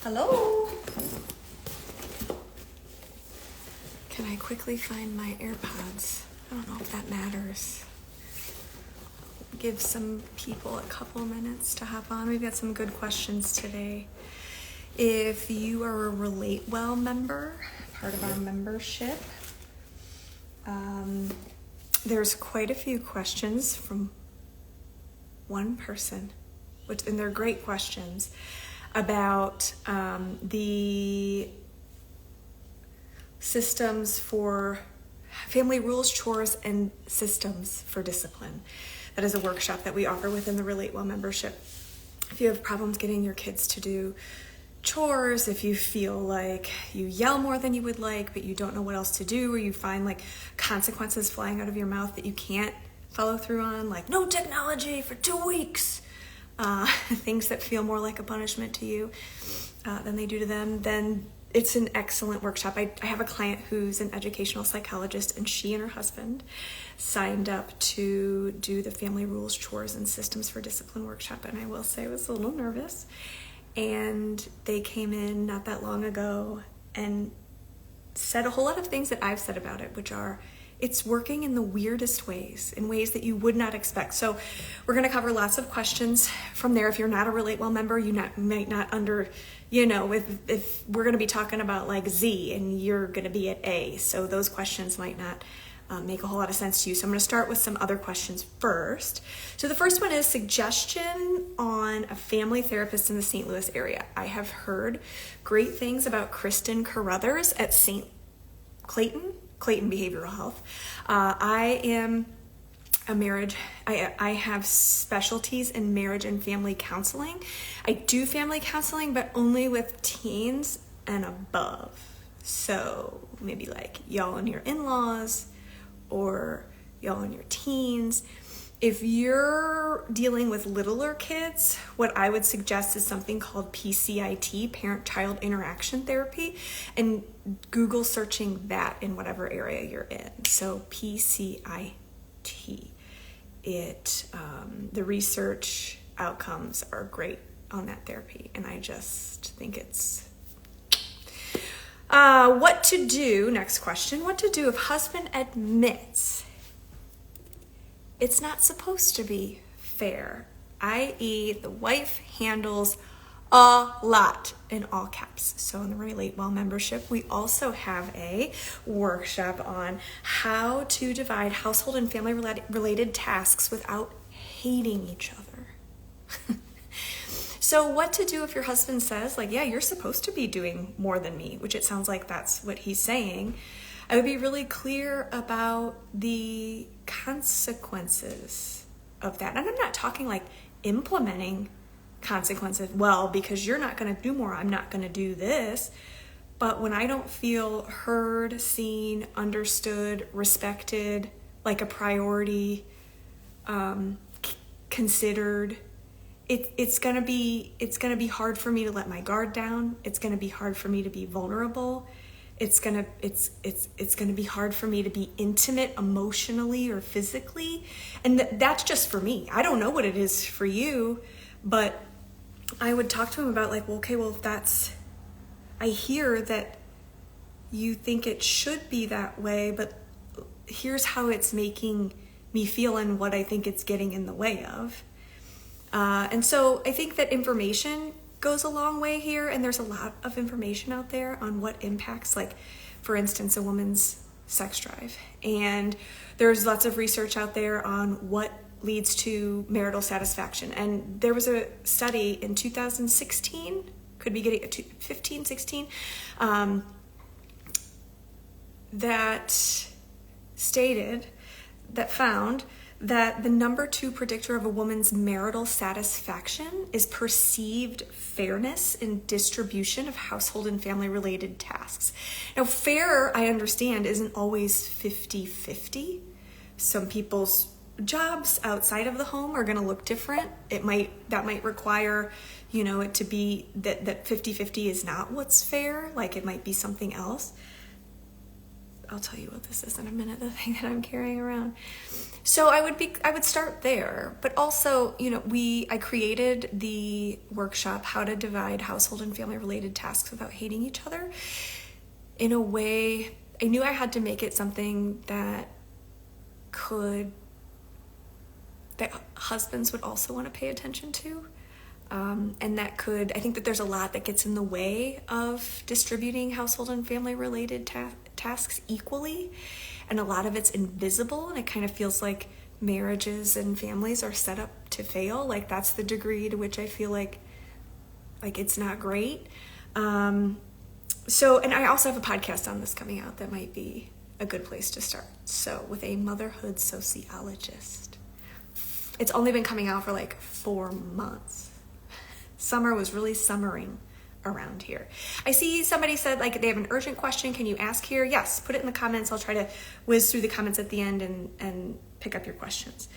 Hello? Can I quickly find my AirPods? I don't know if that matters. Give some people a couple minutes to hop on. We've got some good questions today. If you are a Relate Well member, part of our membership, there's quite a few questions from one person, and they're great questions, about the systems for family rules, chores, and systems for discipline. That is a workshop that we offer within the Relate Well membership. If you have problems getting your kids to do chores, if you feel like you yell more than you would like, but you don't know what else to do, or you find like consequences flying out of your mouth that you can't follow through on, like no technology for 2 weeks, things that feel more like a punishment to you than they do to them, then it's an excellent workshop. I have a client who's an educational psychologist, and she and her husband signed up to do the Family Rules, Chores, and Systems for Discipline workshop, and I will say I was a little nervous. And they came in not that long ago and said a whole lot of things that I've said about it, which are, it's working in the weirdest ways, in ways that you would not expect. So we're going to cover lots of questions from there. If you're not a Relate Well member, you might not if we're going to be talking about like Z and you're going to be at A. So those questions might not make a whole lot of sense to you. So I'm going to start with some other questions first. So the first one is suggestion on a family therapist in the St. Louis area. I have heard great things about Kristen Carruthers at Clayton Behavioral Health. I am I have specialties in marriage and family counseling. I do family counseling, but only with teens and above. So maybe like y'all and your in-laws, or y'all and your teens. If you're dealing with littler kids, what I would suggest is something called PCIT, Parent-Child Interaction Therapy, and Google searching that in whatever area you're in. So PCIT. The research outcomes are great on that therapy, and I just think it's what to do. Next question. What to do if husband admits it's not supposed to be fair, i.e. the wife handles a lot, in all caps. So in the Relate Well membership, we also have a workshop on how to divide household and family related tasks without hating each other. So what to do if your husband says, like, yeah, you're supposed to be doing more than me, which it sounds like that's what he's saying. I would be really clear about the consequences of that. And I'm not talking like implementing consequences. Well, because you're not going to do more, I'm not going to do this. But when I don't feel heard, seen, understood, respected, like a priority, considered, it's gonna be hard for me to let my guard down. It's gonna be hard for me to be vulnerable. It's gonna be hard for me to be intimate emotionally or physically. And that's just for me. I don't know what it is for you, but I would talk to him about like, well, okay, well, if that's, I hear that you think it should be that way, but here's how it's making me feel and what I think it's getting in the way of. And so I think that information goes a long way here, and there's a lot of information out there on what impacts, like, for instance, a woman's sex drive. And there's lots of research out there on what leads to marital satisfaction. And there was a study in 2016, could be getting 15, 16, that found that the number 2 predictor of a woman's marital satisfaction is perceived fairness in distribution of household and family related tasks. Now, fair, I understand, isn't always 50-50. Some people's jobs outside of the home are going to look different. That might require, it to be that 50-50 is not what's fair. Like, it might be something else. I'll tell you what this is in a minute, the thing that I'm carrying around. So I would start there, but also, I created the workshop, How to Divide Household and Family Related Tasks Without Hating Each Other. In a way, I knew I had to make it something that husbands would also want to pay attention to. And I think that there's a lot that gets in the way of distributing household and family related tasks equally. And a lot of it's invisible, and it kind of feels like marriages and families are set up to fail. Like that's the degree to which I feel like it's not great. And I also have a podcast on this coming out that might be a good place to start. So with a motherhood sociologist. It's only been coming out for like 4 months. Summer was really summering around here. I see somebody said like they have an urgent question. Can you ask here? Yes, put it in the comments. I'll try to whiz through the comments at the end and pick up your questions.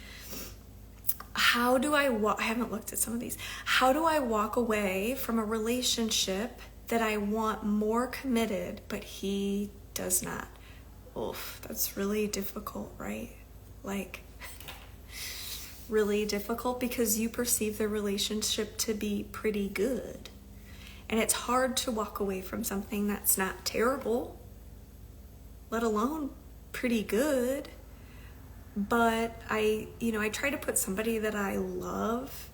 How do I haven't looked at some of these. How do I walk away from a relationship that I want more committed, but he does not? Oof, that's really difficult, right? Like really difficult because you perceive the relationship to be pretty good. And it's hard to walk away from something that's not terrible, let alone pretty good. But I try to put somebody that I love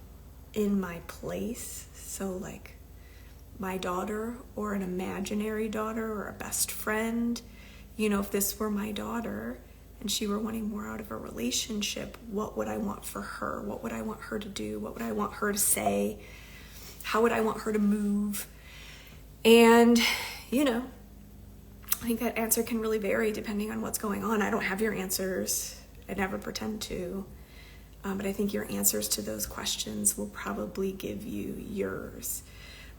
in my place. So like my daughter or an imaginary daughter or a best friend, if this were my daughter and she were wanting more out of a relationship, what would I want for her? What would I want her to do? What would I want her to say? How would I want her to move? And, I think that answer can really vary depending on what's going on. I don't have your answers. I never pretend to. But I think your answers to those questions will probably give you yours.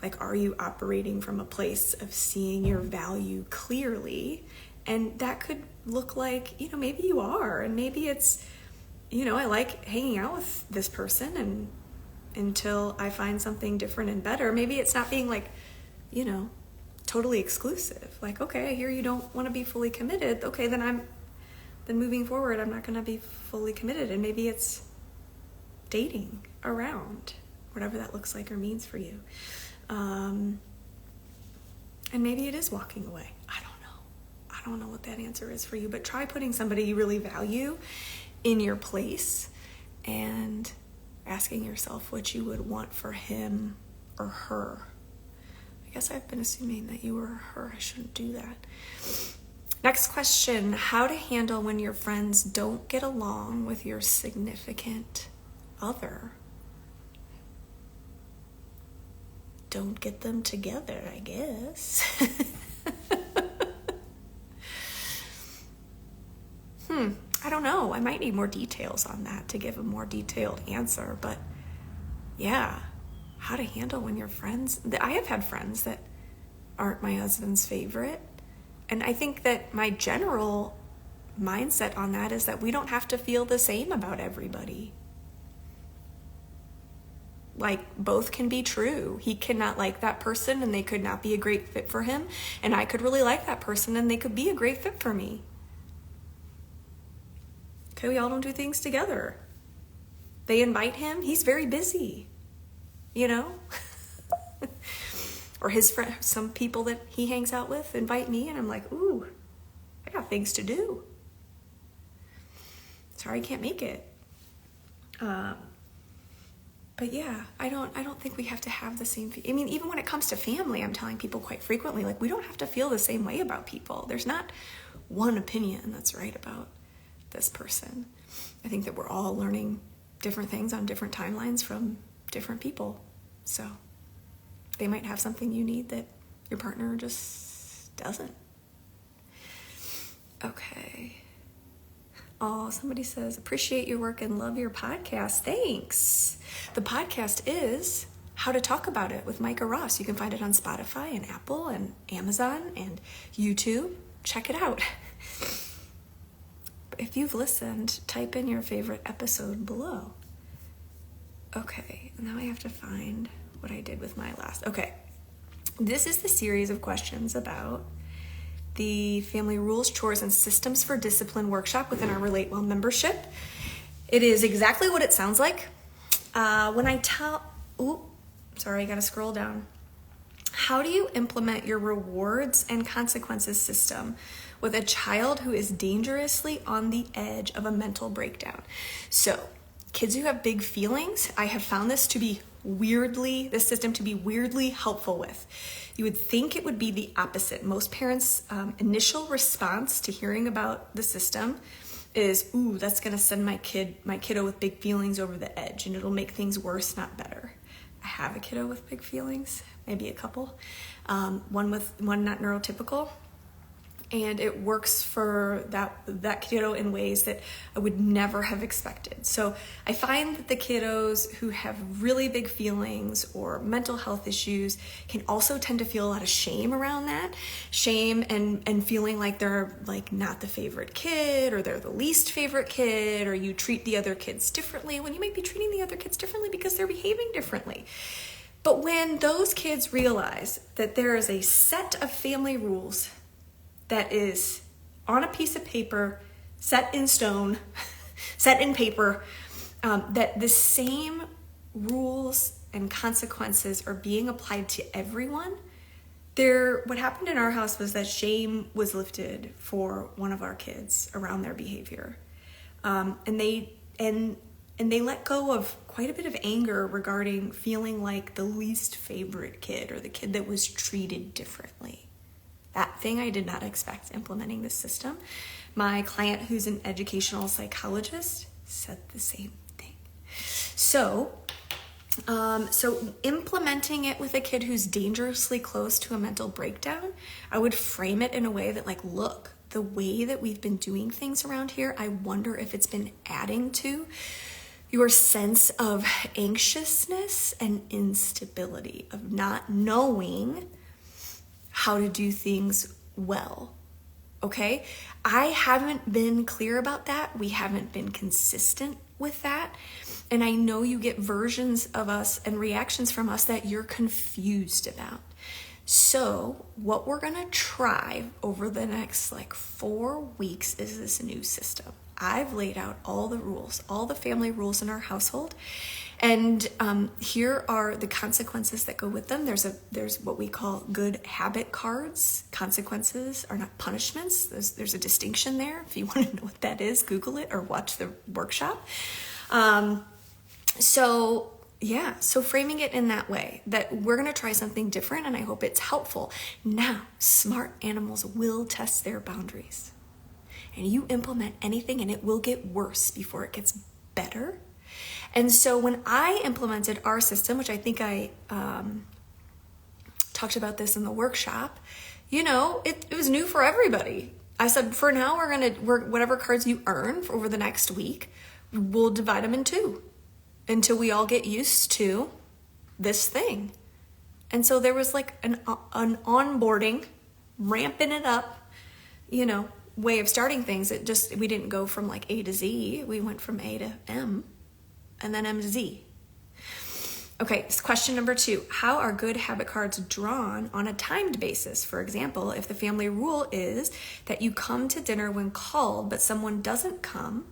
Like, are you operating from a place of seeing your value clearly? And that could look like, maybe you are. And maybe it's, I like hanging out with this person and until I find something different and better. Maybe it's not being like, totally exclusive. Like, okay, I hear you don't want to be fully committed. Okay, then moving forward, I'm not going to be fully committed. And maybe it's dating around, whatever that looks like or means for you. And maybe it is walking away. I don't know what that answer is for you, but try putting somebody you really value in your place and asking yourself what you would want for him or her. I guess I've been assuming that you were her. I shouldn't do that. Next question, how to handle when your friends don't get along with your significant other? Don't get them together, I guess. I don't know. I might need more details on that to give a more detailed answer, but yeah, how to handle when your friends... I have had friends that aren't my husband's favorite, and I think that my general mindset on that is that we don't have to feel the same about everybody. Like, both can be true. He cannot like that person and they could not be a great fit for him, and I could really like that person and they could be a great fit for me. Okay, we all don't do things together. They invite him, he's very busy, Or his friend, some people that he hangs out with invite me, and I'm like, ooh, I got things to do. Sorry, I can't make it. But yeah, I don't think we have to have the same. Even when it comes to family, I'm telling people quite frequently, like, we don't have to feel the same way about people. There's not one opinion that's right about this person. I think that we're all learning different things on different timelines from different people. So they might have something you need that your partner just doesn't. Okay. Oh, somebody says, appreciate your work and love your podcast. Thanks. The podcast is How to Talk About It with Micah Ross. You can find it on Spotify and Apple and Amazon and YouTube. Check it out. If you've listened, type in your favorite episode below. Okay, now I have to find what I did with my last. Okay, this is the series of questions about the Family Rules, Chores and Systems for Discipline workshop within our Relate Well membership. It is exactly what it sounds like. When I tell, I gotta scroll down. How do you implement your rewards and consequences system with a child who is dangerously on the edge of a mental breakdown? So, kids who have big feelings, I have found this system to be weirdly helpful with. You would think it would be the opposite. Most parents' initial response to hearing about the system is, that's gonna send my kiddo with big feelings over the edge, and it'll make things worse, not better. I have a kiddo with big feelings, maybe a couple, one not neurotypical, and it works for that kiddo in ways that I would never have expected. So I find that the kiddos who have really big feelings or mental health issues can also tend to feel a lot of shame around that. Shame and feeling like they're like not the favorite kid, or they're the least favorite kid, or you treat the other kids differently when you might be treating the other kids differently because they're behaving differently. But when those kids realize that there is a set of family rules that is on a piece of paper, set in stone, set in paper, that the same rules and consequences are being applied to everyone. What happened in our house was that shame was lifted for one of our kids around their behavior. And they let go of quite a bit of anger regarding feeling like the least favorite kid, or the kid that was treated differently. That thing I did not expect implementing this system. My client, who's an educational psychologist, said the same thing. So implementing it with a kid who's dangerously close to a mental breakdown, I would frame it in a way that, like, look, the way that we've been doing things around here, I wonder if it's been adding to your sense of anxiousness and instability, of not knowing how to do things well, okay? I haven't been clear about that. We haven't been consistent with that. And I know you get versions of us and reactions from us that you're confused about. So what we're gonna try over the next 4 weeks is this new system. I've laid out all the rules, all the family rules in our household. And here are the consequences that go with them. There's what we call good habit cards. Consequences are not punishments. There's a distinction there. If you want to know what that is, Google it or watch the workshop. So framing it in that way, that we're going to try something different, and I hope it's helpful. Now, smart animals will test their boundaries. And you implement anything and it will get worse before it gets better. And so when I implemented our system, which I think I talked about this in the workshop, it was new for everybody. I said, for now, we're whatever cards you earn over the next week, we'll divide them in two until we all get used to this thing. And so there was an onboarding, ramping it up, way of starting things. We didn't go from A to Z. We went from A to M and then M to Z. Okay, so question number 2. How are good habit cards drawn on a timed basis? For example, if the family rule is that you come to dinner when called, but someone doesn't come,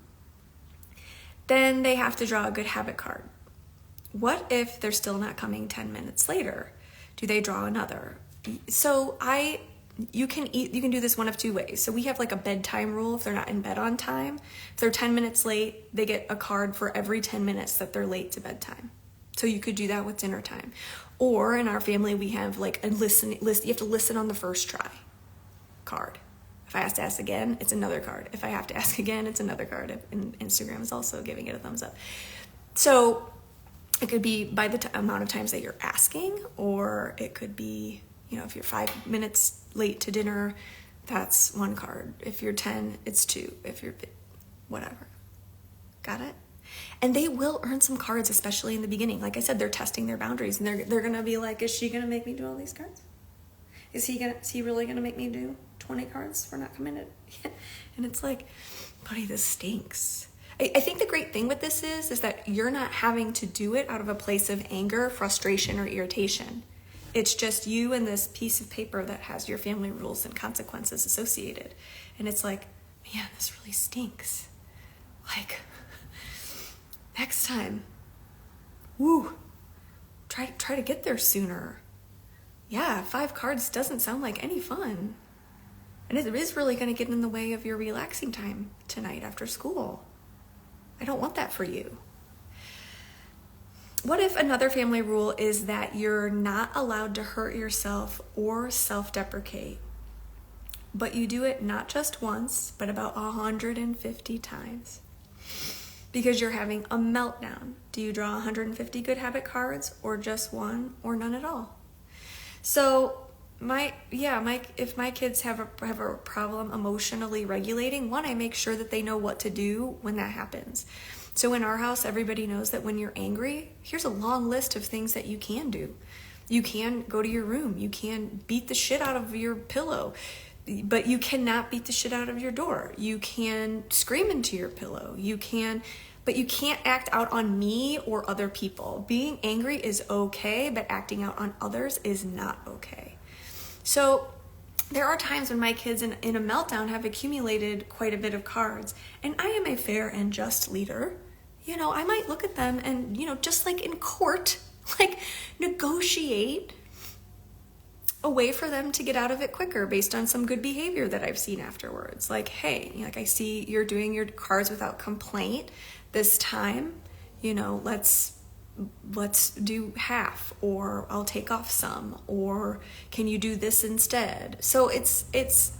then they have to draw a good habit card. What if they're still not coming 10 minutes later? Do they draw another? So you can do this one of two ways. So we have a bedtime rule. If they're not in bed on time, if they're 10 minutes late, they get a card for every 10 minutes that they're late to bedtime. So you could do that with dinner time. Or in our family, we have a listen list. You have to listen on the first try card. If I have to ask again, it's another card. If I have to ask again, it's another card. And Instagram is also giving it a thumbs up. So it could be by the amount of times that you're asking, or it could be, if you're 5 minutes late to dinner, that's 1 card. If you're 10, it's 2. If you're whatever. Got it? And they will earn some cards, especially in the beginning. Like I said, they're testing their boundaries, and they're going to be like, is she going to make me do all these cards? Is he really going to make me do 20 cards for not coming in? And it's like, buddy, this stinks. I think the great thing with this is that you're not having to do it out of a place of anger, frustration, or irritation. It's just you and this piece of paper that has your family rules and consequences associated. And it's like, man, this really stinks. Like, next time, try to get there sooner. Yeah, 5 cards doesn't sound like any fun. And it is really going to get in the way of your relaxing time tonight after school. I don't want that for you. What if another family rule is that you're not allowed to hurt yourself or self-deprecate, but you do it not just once, but about 150 times because you're having a meltdown? Do you draw 150 good habit cards or just one or none at all? So if my kids have a problem emotionally regulating, one, I make sure that they know what to do when that happens. So in our house, everybody knows that when you're angry, here's a long list of things that you can do. You can go to your room. You can beat the shit out of your pillow, but you cannot beat the shit out of your door. You can scream into your pillow. But you can't act out on me or other people. Being angry is okay, but acting out on others is not okay. So there are times when my kids in a meltdown have accumulated quite a bit of cards, and I am a fair and just leader. I might look at them and, just like in court, like negotiate a way for them to get out of it quicker based on some good behavior that I've seen afterwards. Like, hey, I see you're doing your cards without complaint this time, let's do half, or I'll take off some, or can you do this instead? So it's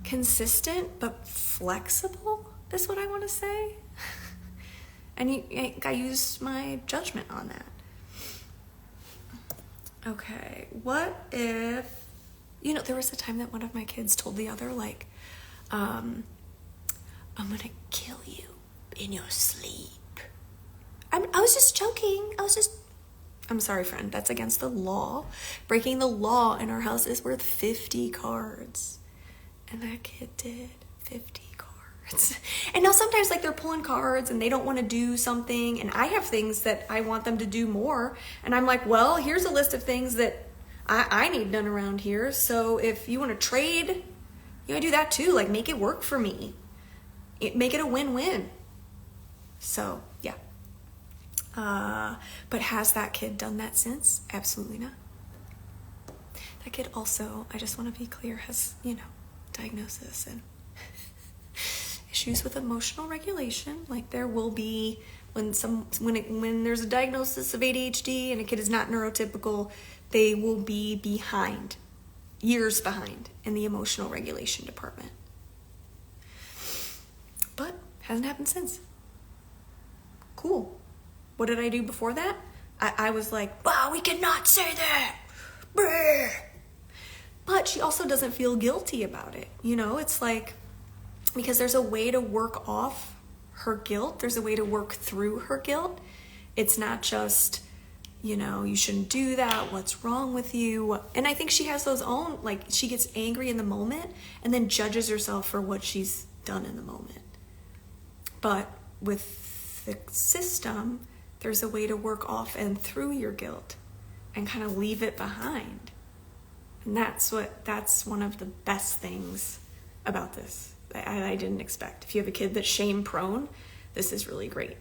consistent but flexible is what I want to say. And I use my judgment on that. Okay, what if, there was a time that one of my kids told the other, like, I'm gonna kill you in your sleep. I was just joking. I'm sorry, friend. That's against the law. Breaking the law in our house is worth 50 cards. And that kid did 50 cards. And now sometimes they're pulling cards and they don't want to do something. And I have things that I want them to do more. And I'm like, well, here's a list of things that I need done around here. So if you want to trade, I do that too. Like, make it work for me. Make it a win-win. So, yeah. But has that kid done that since? Absolutely not. That kid also, I just want to be clear, has, diagnosis and issues with emotional regulation. Like, there will be, when there's a diagnosis of ADHD and a kid is not neurotypical, they will be years behind in the emotional regulation department. But hasn't happened since. Cool. What did I do before that? I was like, wow, we cannot say that. Brr. But she also doesn't feel guilty about it. It's like, because there's a way to work off her guilt. There's a way to work through her guilt. It's not just, you shouldn't do that. What's wrong with you? And I think she has those own, like, she gets angry in the moment and then judges herself for what she's done in the moment. But with the system, there's a way to work off and through your guilt and kind of leave it behind. And that's one of the best things about this I didn't expect. If you have a kid that's shame prone, this is really great.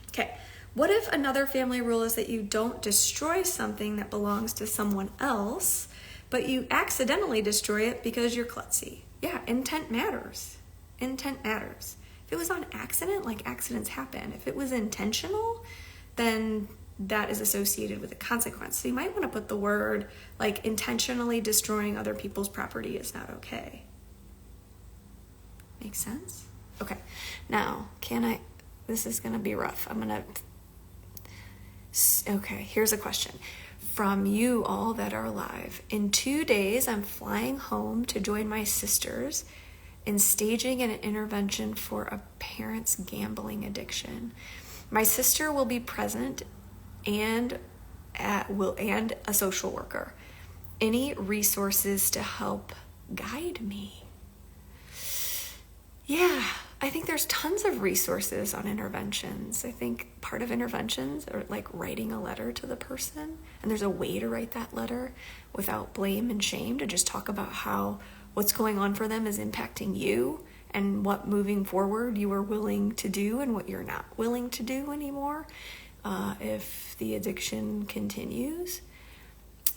Okay. What if another family rule is that you don't destroy something that belongs to someone else, but you accidentally destroy it because you're klutzy? Yeah, intent matters. Intent matters. If it was on accident, like, accidents happen. If it was intentional, then that is associated with a consequence. So you might want to put the word, like, intentionally destroying other people's property is not okay. Make sense? Okay. Now, this is going to be rough. Okay, here's a question. From you all that are alive. In 2 days, I'm flying home to join my sisters in staging an intervention for a parent's gambling addiction. My sister will be present and a social worker. Any resources to help guide me? Yeah, I think there's tons of resources on interventions. I think part of interventions are like writing a letter to the person, and there's a way to write that letter without blame and shame, to just talk about how what's going on for them is impacting you and what moving forward you are willing to do and what you're not willing to do anymore if the addiction continues.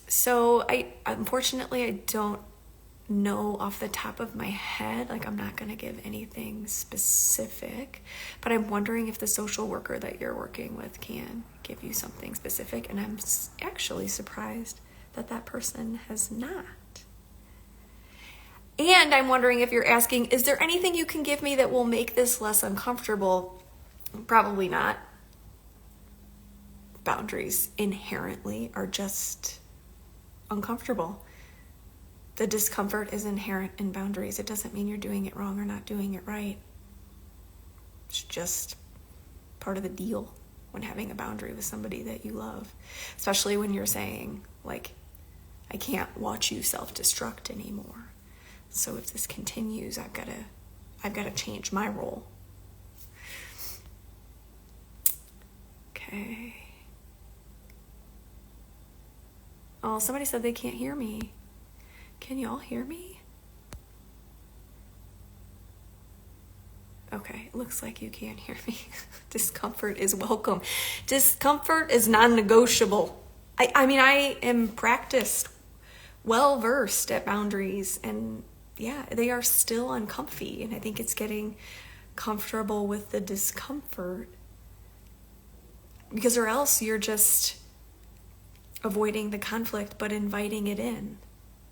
So unfortunately, I don't know off the top of my head, like I'm not going to give anything specific, but I'm wondering if the social worker that you're working with can give you something specific, and I'm actually surprised that that person has not. And I'm wondering if you're asking, is there anything you can give me that will make this less uncomfortable? Probably not. Boundaries inherently are just uncomfortable. The discomfort is inherent in boundaries. It doesn't mean you're doing it wrong or not doing it right. It's just part of the deal when having a boundary with somebody that you love, especially when you're saying, like, I can't watch you self-destruct anymore. So if this continues, I've got to change my role. Okay. Oh, somebody said they can't hear me. Can y'all hear me? Okay, it looks like you can't hear me. Discomfort is welcome. Discomfort is non-negotiable. I mean, I am practiced, well-versed at boundaries, and yeah, they are still uncomfy, and I think it's getting comfortable with the discomfort, because or else you're just avoiding the conflict but inviting it in,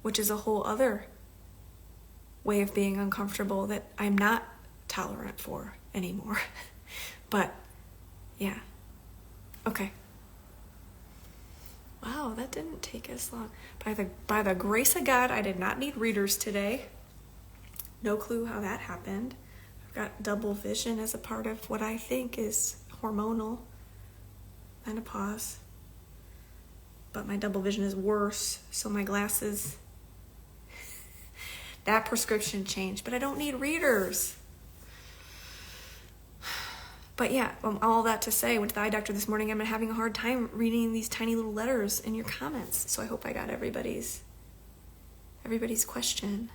which is a whole other way of being uncomfortable that I'm not tolerant for anymore. But yeah, okay. Wow, that didn't take as long. By the grace of God, I did not need readers today. No clue how that happened. I've got double vision as a part of what I think is hormonal menopause. But my double vision is worse, so my glasses, that prescription changed. But I don't need readers. But yeah, all that to say, I went to the eye doctor this morning. I'm having a hard time reading these tiny little letters in your comments. So I hope I got everybody's questions.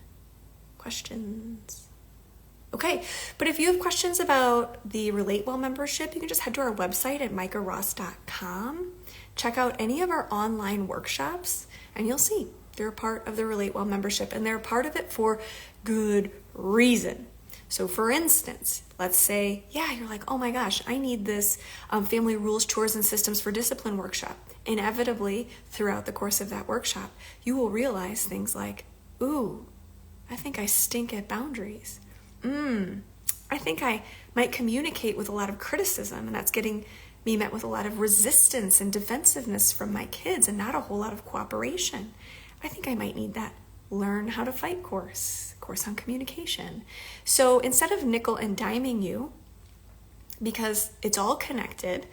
Okay, but if you have questions about the Relate Well membership, you can just head to our website at micahross.com. Check out any of our online workshops, and you'll see they're a part of the Relate Well membership, and they're a part of it for good reason. So for instance, let's say, you're like, oh my gosh, I need this Family Rules, Chores and Systems for Discipline workshop. Inevitably, throughout the course of that workshop, you will realize things like, ooh, I think I stink at boundaries. I think I might communicate with a lot of criticism, and that's getting me met with a lot of resistance and defensiveness from my kids and not a whole lot of cooperation. I think I might need that Learn How to Fight course on communication. So instead of nickel and diming you, because it's all connected,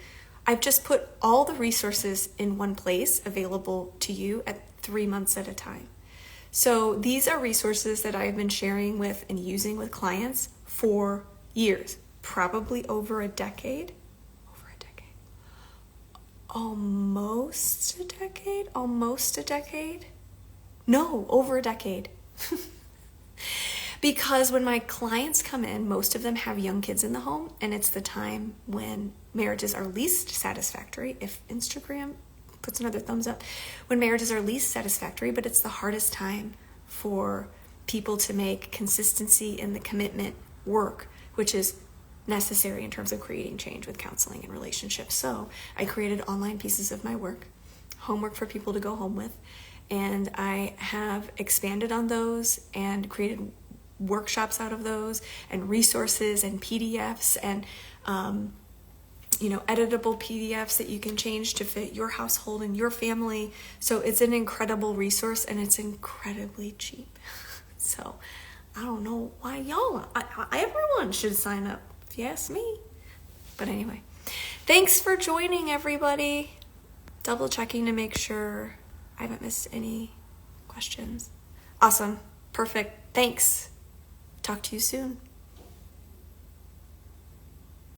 I've just put all the resources in one place available to you at 3 months at a time. So these are resources that I've been sharing with and using with clients for years, probably over a decade. Almost a decade? No, over a decade. Because when my clients come in, most of them have young kids in the home, and it's the time when marriages are least satisfactory. If Instagram puts another thumbs up, when marriages are least satisfactory, but it's the hardest time for people to make consistency in the commitment work, which is necessary in terms of creating change with counseling and relationships. So I created online pieces of my work, homework for people to go home with, and I have expanded on those and created workshops out of those, and resources and PDFs and editable PDFs that you can change to fit your household and your family. So it's an incredible resource, and it's incredibly cheap. So I don't know why everyone should sign up, if you ask me. But anyway, thanks for joining, everybody. Double checking to make sure I haven't missed any questions. Awesome. Perfect. Thanks. Talk to you soon.